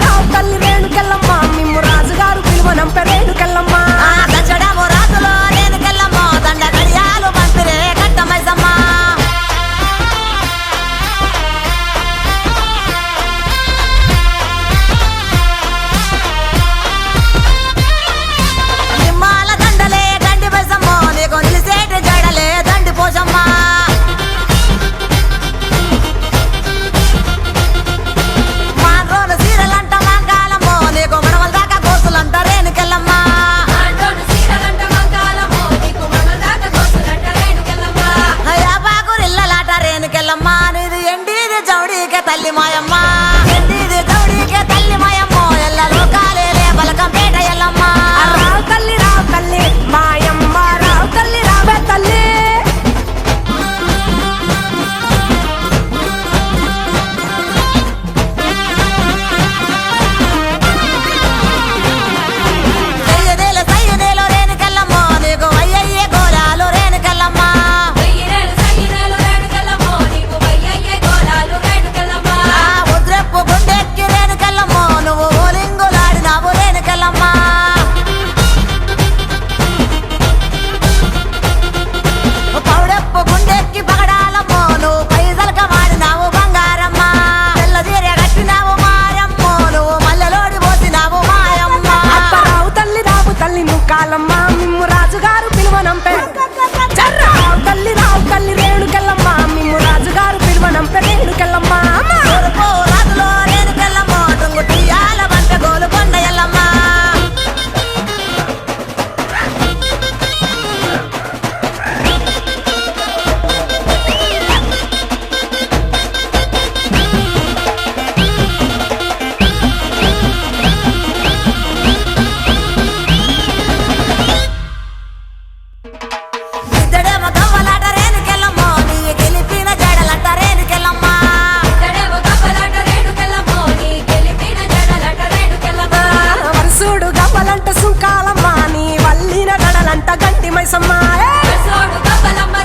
రావు తల్లి రేణుకెళ్ళమ్మ మిమ్ము రాజుగారు పిలువనంపే రేణుకెళ్ళమ్మ దచ్చడము రాజులో రేణుకెళ్ళమ్మ దండ గడియాలు పంపిరే కట్టమైసమ్మ నిమ్మాల దండలే దండి పైసమ్మ నీకు నిలిసేటి జడలే దండి పోసమ్మ మాండ్రోలు సీరలంట మంగాళమ్మో నీకు మడవల దాకా గోసులంట రేణుకెళ్ళమ్మ యాపాకురిల్లలాట రేణుకెళ్ళమ్మ నీది ఎండిది జౌడీకే తల్లి మాయమ్మ ఎండిది జౌడీకే తల్లి మాయమ్మో ఎల్ల లోకాలేలే బలకంపేట ఎల్లమ్మ రావు తల్లి మాయమ్మ రావు తల్లి రావే తల్లి సయ్యదేలో రేణుకెళ్ళమ్మ నీకు అయ్యయ్యే గోలాలు రేణుకెళ్ళమ్మ ఉద్రెప్పు గుండెక్కి రేణుకెళ్ళమ్మ నువ్వు ఓలింగులాడినావు రేణుకెళ్ళమ్మ పౌడెప్పు గుండెక్కి పగడాలమ్మ నువ్వు పైసలక వాడినావు బంగారమ్మ తెల్లదీర కట్టినావు మాయమ్మ నువ్వు మల్లెలోడి పోసినావు మాయమ్మ రావు తల్లి నువ్వు కాలమ్మ మిమ్ము రాజుగారు పిలువనంపే రావు తల్లి రేణుకెళ్ళమ్మ మిమ్ము రాజుగారు పిలువనంపే రేణుకెళ్ళమ్మ తూర్పు రాజులో రేణుకెళ్ళమ్మ టుంగు టీయాల బంట గోలుకొండ ఎల్లమ్మ ఇద్దడేమో గవ్వలాట రేణుకెళ్ళమ్మ నీ గెలిపిన జడలంట రేణుకెళ్ళమ్మ వరుసుడు గవ్వలంట సుంకాలమ్మ నీ వల్లిన గడలంట గంటి మైసమ్మ గవ్వలమ్మ